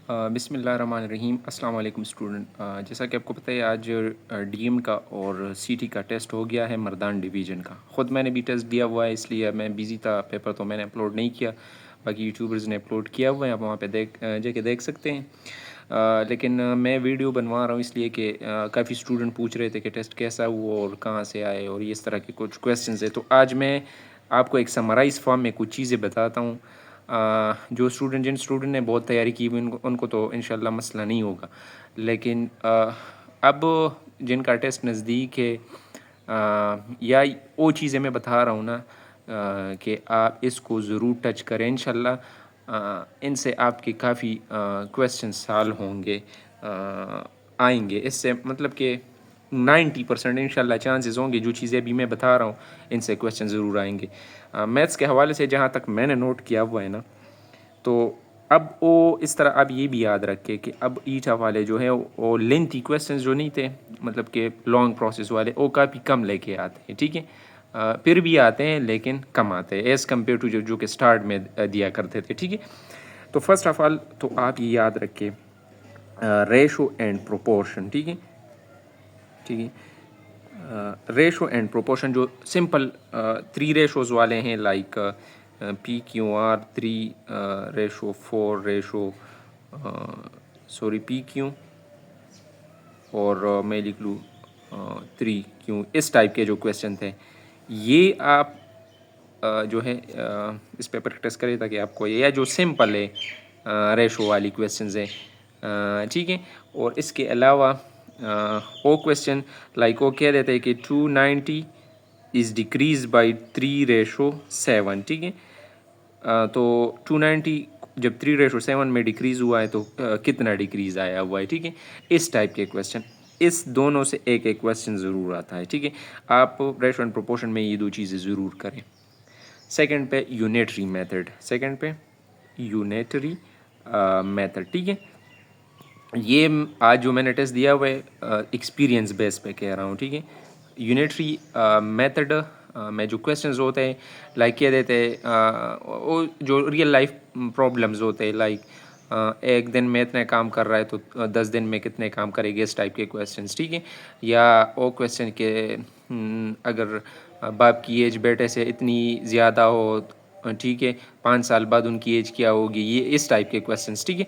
بسم اللہ الرحمن الرحیم۔ السلام علیکم اسٹوڈنٹ، جیسا کہ آپ کو پتہ ہے آج ڈی ایم کا اور سی ٹی کا ٹیسٹ ہو گیا ہے مردان ڈویژن کا۔ خود میں نے بھی ٹیسٹ دیا ہوا ہے، اس لیے میں بیزی تھا، پیپر تو میں نے اپلوڈ نہیں کیا، باقی یوٹیوبرز نے اپلوڈ کیا ہوا ہے، آپ وہاں پہ جا کے دیکھ سکتے ہیں۔ لیکن میں ویڈیو بنوا رہا ہوں اس لیے کہ کافی اسٹوڈنٹ پوچھ رہے تھے کہ ٹیسٹ کیسا ہوا اور کہاں سے آئے اور اس طرح کے کچھ کویسچنز ہیں، تو آج میں آپ کو ایک سمرائز فارم میں کچھ چیزیں بتاتا ہوں۔ جو جن اسٹوڈنٹ نے بہت تیاری کی ہوئی ان کو تو انشاءاللہ مسئلہ نہیں ہوگا، لیکن اب جن کا ٹیسٹ نزدیک ہے یا وہ چیزیں میں بتا رہا ہوں نا کہ آپ اس کو ضرور ٹچ کریں انشاءاللہ، ان سے آپ کے کافی کویسچن سالو ہوں گے، آئیں گے، اس سے مطلب کہ 90% انشاءاللہ چانسز ہوں گے جو چیزیں ابھی میں بتا رہا ہوں ان سے کویسچن ضرور آئیں گے۔ میتھس کے حوالے سے جہاں تک میں نے نوٹ کیا ہوا ہے نا، تو اب وہ اس طرح آپ یہ بھی یاد رکھے کہ اب ایٹا والے جو ہیں وہ لینتھی کویسچنز جو نہیں تھے، مطلب کہ لانگ پروسیس والے، وہ کافی کم لے کے آتے ہیں، ٹھیک ہے، پھر بھی آتے ہیں لیکن کم آتے ہیں ایز کمپیئر ٹو جو کہ سٹارٹ میں دیا کرتے تھے، ٹھیک ہے۔ تو فرسٹ آف آل تو آپ یہ یاد رکھیں ریشو اینڈ پروپورشن، ٹھیک ہے، ٹھیک ہے، ریشو اینڈ پروپورشن جو سمپل 3 ریشوز والے ہیں، لائک پی کیو آر 3:4 پی کیو، اور میں لکھ لوں 3 کیوں، اس ٹائپ کے جو کویسچن تھے، یہ آپ جو ہے اس پہ پریکٹس کریں تاکہ آپ کو یہ جو سمپل ہے ریشو والی کویسچنز ہیں، ٹھیک ہے۔ اور اس کے علاوہ وہ کویسچن لائک وہ کہہ دیتے ہیں کہ 290 از ڈیکریز بائی 3:7، ٹھیک ہے۔ تو 290 جب 3:7 میں ڈیکریز ہوا ہے تو کتنا ڈیکریز آیا ہوا ہے، ٹھیک ہے، اس ٹائپ کے کویسچن، اس دونوں سے ایک ایک کویسچن ضرور آتا ہے، ٹھیک ہے۔ آپ ریشو اینڈ پروپورشن میں یہ دو چیزیں ضرور کریں۔ سیکنڈ پہ یونیٹری میتھڈ، ٹھیک ہے۔ یہ آج جو میں نے ٹیسٹ دیا ہوا ہے ایکسپیرینس بیس پہ کہہ رہا ہوں، ٹھیک ہے۔ یونیٹری میتھڈ میں جو کویسچنز ہوتے ہیں لائک کہہ دیتے وہ جو ریئل لائف پرابلمز ہوتے ہیں، لائک ایک دن میں اتنے کام کر رہا ہے تو 10 دن میں کتنے کام کرے گے، اس ٹائپ کے کویسچنز، ٹھیک ہے۔ یا وہ کویسچن کہ اگر باپ کی ایج بیٹے سے اتنی زیادہ ہو، ٹھیک ہے، 5 سال بعد ان کی ایج کیا ہوگی، یہ اس ٹائپ کے کویسچنز، ٹھیک ہے۔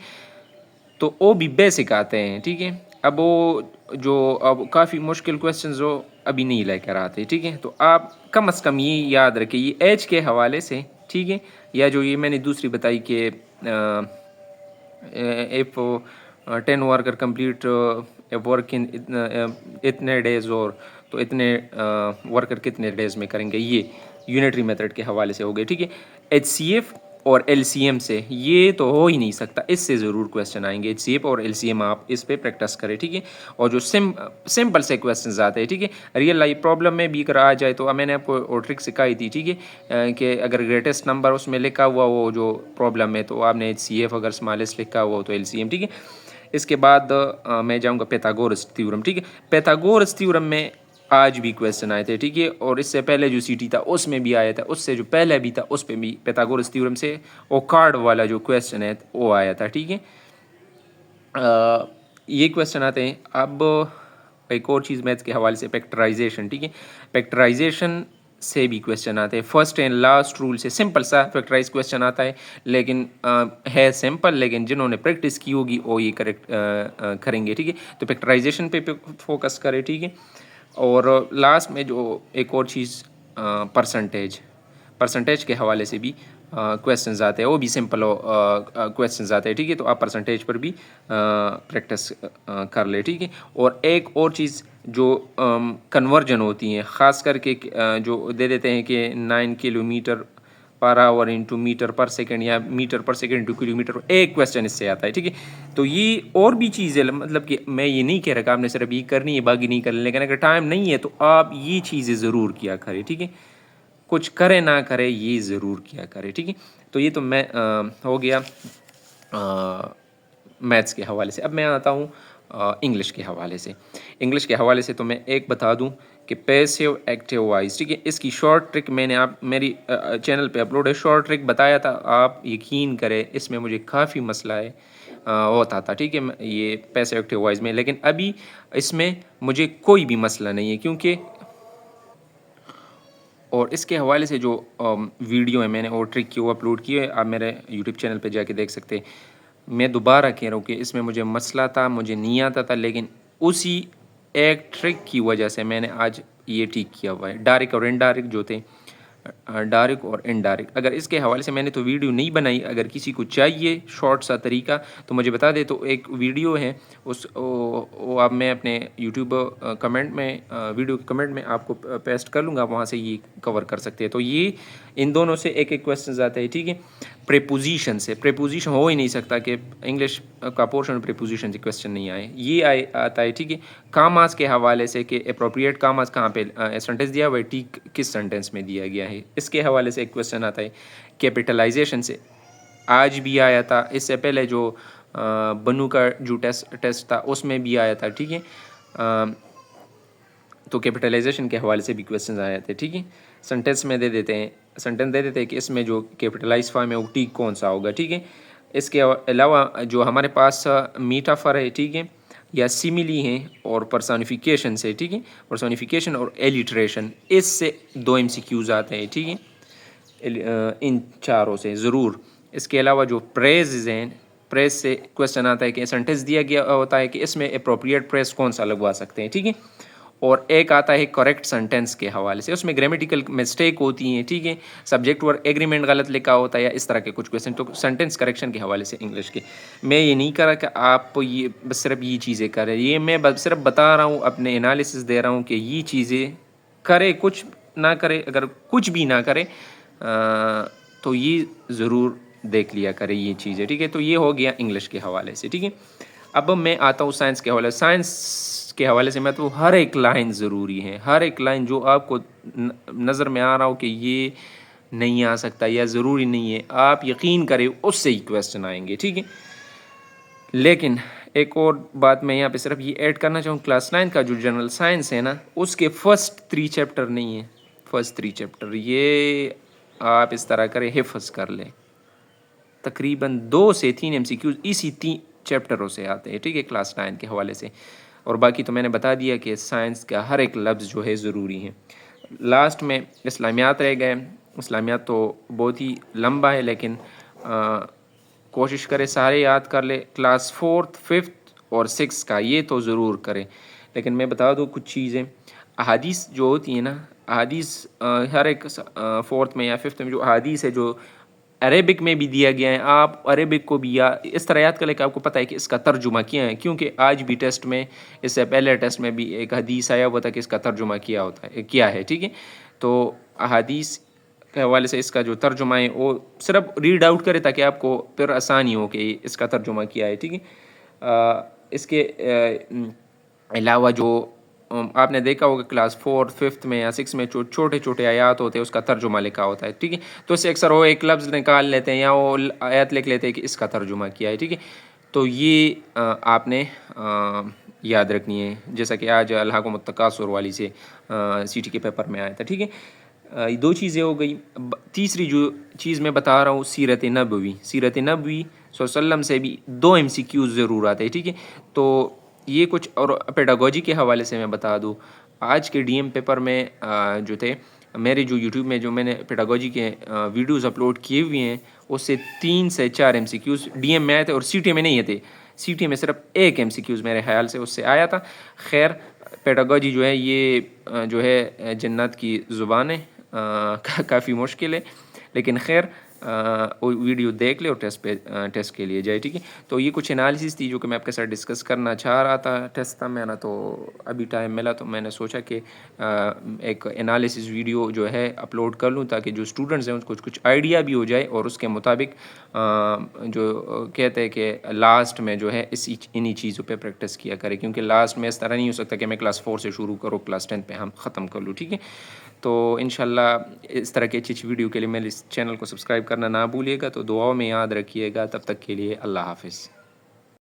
تو وہ بھی بیسک آتے ہیں، ٹھیک ہے۔ اب وہ جو اب کافی مشکل کویسچنز ہو ابھی نہیں لے کر آتے، ٹھیک ہے۔ تو آپ کم از کم یہ یاد رکھیں یہ ایج کے حوالے سے، ٹھیک ہے، یا جو یہ میں نے دوسری بتائی کہ if 10 worker complete a work in اتنے ڈیز، اور تو اتنے ورکر کتنے ڈیز میں کریں گے، یہ یونیٹری میتھڈ کے حوالے سے ہو گئے، ٹھیک ہے۔ ایچ سی ایف اور ایل سی ایم سے یہ تو ہو ہی نہیں سکتا، اس سے ضرور کویسچن آئیں گے، ایچ سی ایف اور ایل سی ایم آپ اس پہ پریکٹس کریں، ٹھیک ہے۔ اور جو سمپل سے کویسچنز آتے ہیں، ٹھیک ہے، ریئل لائف پرابلم میں بھی اگر آ جائے تو میں نے آپ کو ٹرک سکھائی تھی، ٹھیک ہے، کہ اگر گریٹسٹ نمبر اس میں لکھا ہوا وہ جو پرابلم ہے تو آپ نے ایچ سی ایف، اگر اسمالسٹ لکھا ہوا ہو تو ایل سی ایم، ٹھیک ہے۔ اس کے بعد میں جاؤں گا پیتھاگورس تھیورم، ٹھیک ہے۔ پیتھاگورس تھیورم میں آج بھی کویسچن آئے تھے، ٹھیک ہے، اور اس سے پہلے جو سی ٹی تھا اس میں بھی آیا تھا، اس سے جو پہلے بھی تھا اس پہ بھی پیتھاگورس تھیورم سے وہ کارڈ والا جو کویسچن ہے وہ آیا تھا، ٹھیک ہے۔ یہ کویسچن آتے ہیں۔ اب ایک اور چیز میتھس کے حوالے سے فیکٹرائزیشن، ٹھیک ہے، فیکٹرائزیشن سے بھی کویسچن آتے ہیں۔ فرسٹ اینڈ لاسٹ رول سے سمپل سا فیکٹرائز کویسچن آتا ہے، لیکن ہے سمپل، لیکن جنہوں نے پریکٹس کی ہوگی وہ یہ کریکٹ کریں گے، ٹھیک ہے۔ تو فیکٹرائزیشن پہ فوکس کرے، ٹھیک ہے۔ اور لاسٹ میں جو ایک اور چیز پرسنٹیج کے حوالے سے بھی کویسچنز آتے ہیں، وہ بھی سمپل کویسچنز آتے ہیں، ٹھیک ہے۔ تو آپ پرسنٹیج پر بھی پریکٹس کر لیں، ٹھیک ہے۔ اور ایک اور چیز جو کنورجن ہوتی ہیں، خاص کر کے جو دے دیتے ہیں کہ 9 کلومیٹر پر آور انٹو میٹر پر سیکنڈ، یا میٹر پر سیکنڈ انٹو کلو میٹر، ایک کویسچن اس سے آتا ہے، ٹھیک ہے۔ تو یہ اور بھی چیز ہے، مطلب کہ میں یہ نہیں کہہ رہا کہ آپ نے صرف یہ کرنی ہے باقی نہیں کرنی، لیکن اگر ٹائم نہیں ہے تو آپ یہ چیزیں ضرور کیا کریں، ٹھیک ہے۔ کچھ کرے نہ کرے یہ ضرور کیا کرے، ٹھیک ہے۔ تو یہ تو میں ہو گیا میتھس کے حوالے سے۔ اب میں آتا ہوں انگلش کے حوالے سے۔ انگلش کے حوالے سے تو میں ایک بتا دوں کہ پیسیو ایکٹیو وائز، ٹھیک ہے، اس کی شارٹ ٹرک میں نے آپ میری چینل پہ اپلوڈ ہے، شارٹ ٹرک بتایا تھا، آپ یقین کریں اس میں مجھے کافی مسئلہ ہے، ہوتا تھا، ٹھیک ہے، یہ پیسو ایکٹیو وائس میں. لیکن ابھی اس میں مجھے کوئی بھی مسئلہ نہیں ہے، کیونکہ اور اس کے حوالے سے جو ویڈیو ہے میں نے اور ٹرک کی وہ اپلوڈ کی ہے، آپ میرے یوٹیوب چینل پہ جا کے دیکھ سکتے ہیں. میں دوبارہ کہہ رہا ہوں کہ اس میں مجھے مسئلہ تھا، مجھے نہیں آتا تھا، لیکن اسی ایک ٹرک کی وجہ سے میں نے آج یہ ٹھیک کیا ہوا ہے. ڈائریکٹ اور انڈائریکٹ جو تھے، ڈائریکٹ اور انڈائریکٹ، اگر اس کے حوالے سے میں نے تو ویڈیو نہیں بنائی. اگر کسی کو چاہیے شارٹ سا طریقہ تو مجھے بتا دے. تو ایک ویڈیو ہے اس وہ آپ میں اپنے یوٹیوب کمنٹ میں ویڈیو کے کمنٹ میں آپ کو پیسٹ کر لوں گا، وہاں سے یہ کور کر سکتے ہیں. تو یہ ان دونوں سے ایک ایک کویسچنز آتا ہے، ٹھیک ہے. پریپوزیشن سے پریپوزیشن ہو ہی نہیں سکتا کہ انگلش کا پورشن پریپوزیشن سے کویسچن نہیں آئے، یہ آتا ہے، ٹھیک ہے. کاماز کے حوالے سے کہ اپروپریٹ کاماز کہاں پہ سینٹینس دیا ہوا ہے، ٹھیک کس سینٹینس میں دیا گیا ہے، اس کے حوالے سے ایک کویسچن آتا ہے. کیپٹلائزیشن سے آج بھی آیا تھا، اس سے پہلے جو بنو کا جو ٹیسٹ تھا اس میں بھی آیا تھا، ٹھیک ہے. تو کیپٹلائزیشن کے حوالے سے بھی کویسچنز آئے تھے، ٹھیک ہے. سینٹینس میں دے دیتے ہیں، سینٹینس دے دیتے ہیں کہ اس میں جو کیپٹلائز فارم ہے وہ ٹھیک کون سا ہوگا، ٹھیک ہے. اس کے علاوہ جو ہمارے پاس میٹافر ہے، ٹھیک ہے، یا سیملی ہیں اور پرسونیفیکیشن سے، ٹھیک ہے. پرسونیفیکیشن اور ایلیٹریشن، اس سے 2 MCQs آتے ہیں، ٹھیک ہے، ان چاروں سے ضرور. اس کے علاوہ جو پریزز ہیں، پریز سے کویسچن آتا ہے کہ سینٹینس دیا گیا ہوتا ہے کہ اس میں اپروپریٹ پریز کون سا لگوا سکتے ہیں، ٹھیک ہے. اور ایک آتا ہے کریکٹ سینٹینس کے حوالے سے، اس میں گرامیٹیکل مسٹیک ہوتی ہیں، ٹھیک ہے، سبجیکٹ ورب ایگریمنٹ غلط لکھا ہوتا ہے یا اس طرح کے کچھ کویسچن. تو سینٹینس کریکشن کے حوالے سے انگلش کے میں یہ نہیں کرا کہ آپ یہ بس صرف یہ چیزیں کریں، یہ میں صرف بتا رہا ہوں، اپنے انالیسس دے رہا ہوں کہ یہ چیزیں کرے، کچھ نہ کرے. اگر کچھ بھی نہ کرے تو یہ ضرور دیکھ لیا کرے یہ چیزیں، ٹھیک ہے. تو یہ ہو گیا انگلش کے حوالے سے، ٹھیک ہے. اب میں آتا ہوں سائنس کے حوالے سے. سائنس کے حوالے سے میں تو ہر ایک لائن ضروری ہے، ہر ایک لائن جو آپ کو نظر میں آ رہا ہو کہ یہ نہیں آ سکتا یا ضروری نہیں ہے، آپ یقین کریں اس سے ہی کویسچن آئیں گے، ٹھیک ہے. لیکن ایک اور بات میں یہاں پہ صرف یہ ایڈ کرنا چاہوں، کلاس 9 کا جو جنرل سائنس ہے نا، اس کے فرسٹ 3 چیپٹر نہیں ہیں، فرسٹ 3 چیپٹر یہ آپ اس طرح کریں، حفظ کر لیں. تقریباً 2 سے 3 MCQs اسی 3 چیپٹروں سے آتے ہیں، ٹھیک ہے، کلاس 9 کے حوالے سے. اور باقی تو میں نے بتا دیا کہ سائنس کا ہر ایک لفظ جو ہے ضروری ہے. لاسٹ میں اسلامیات رہ گئے. اسلامیات تو بہت ہی لمبا ہے، لیکن کوشش کرے سارے یاد کر لے. کلاس 4th 5th اور 6 کا یہ تو ضرور کریں. لیکن میں بتا دوں کچھ چیزیں، احادیث جو ہوتی ہیں نا، احادیث ہر ایک 4th میں یا 5th میں جو احادیث ہے جو عربک میں بھی دیا گیا ہے، آپ عربک کو بھی اس طرح یاد کر لیں کہ آپ کو پتہ ہے کہ اس کا ترجمہ کیا ہے. کیونکہ آج بھی ٹیسٹ میں، اس سے پہلے ٹیسٹ میں بھی ایک حدیث آیا ہوا تھا کہ اس کا ترجمہ کیا ہے، ٹھیک ہے. تو احادیث کے حوالے سے اس کا جو ترجمہ ہے وہ صرف ریڈ آؤٹ کرے تاکہ آپ کو پھر آسانی ہو کہ اس کا ترجمہ کیا ہے، ٹھیک ہے. اس کے علاوہ جو آپ نے دیکھا ہوگا کلاس 4th 5th میں یا 6 میں جو چھوٹے چھوٹے آیات ہوتے ہیں اس کا ترجمہ لکھا ہوتا ہے، ٹھیک ہے. تو اس سے اکثر وہ ایک لفظ نکال لیتے ہیں یا وہ آیت لکھ لیتے ہیں کہ اس کا ترجمہ کیا ہے، ٹھیک ہے. تو یہ آپ نے یاد رکھنی ہے، جیسا کہ آج الہاکم التکاثر والی سے CT کے پیپر میں آیا تھا، ٹھیک ہے. 2 چیزیں ہو گئی. تیسری جو چیز میں بتا رہا ہوں، سیرت نبوی. سیرت نبوی صلی اللہ علیہ وسلم سے بھی 2 MCQs ضرور آتے ہیں، ٹھیک ہے. تو یہ کچھ اور پیڈاگوجی کے حوالے سے میں بتا دوں، آج کے DM پیپر میں جو تھے میرے جو یوٹیوب میں جو میں نے پیڈاگوجی کے ویڈیوز اپلوڈ کیے ہوئے ہیں، اس سے 3 سے 4 MCQs DM میں آئے تھے اور CT میں نہیں تھے. CT میں صرف 1 MCQs میرے خیال سے اس سے آیا تھا. خیر، پیڈاگوجی جو ہے یہ جو ہے جنات کی زبان ہے، کافی مشکل ہے، لیکن خیر ویڈیو دیکھ لے اور ٹیسٹ کے لیے جائے، ٹھیک ہے. تو یہ کچھ انالیسس تھی جو کہ میں آپ کے ساتھ ڈسکس کرنا چاہ رہا تھا. ٹیسٹ تھا میرا تو ابھی ٹائم ملا تو میں نے سوچا کہ ایک انالیسس ویڈیو جو ہے اپلوڈ کر لوں تاکہ جو اسٹوڈنٹس ہیں ان کو کچھ آئیڈیا بھی ہو جائے اور اس کے مطابق جو کہتے ہیں کہ لاسٹ میں جو ہے انہی چیزوں پہ پریکٹس کیا کرے. کیونکہ لاسٹ میں اس طرح نہیں ہو سکتا کہ میں کلاس 4 سے شروع کروں کلاس 10 پہ ہم ختم کر لوں، ٹھیک ہے. تو انشاءاللہ اس طرح کی اچھی ویڈیو کے لیے میرے اس چینل کو سبسکرائب کرنا نہ بھولیے گا. تو دعاؤں میں یاد رکھیے گا. تب تک کے لیے اللہ حافظ.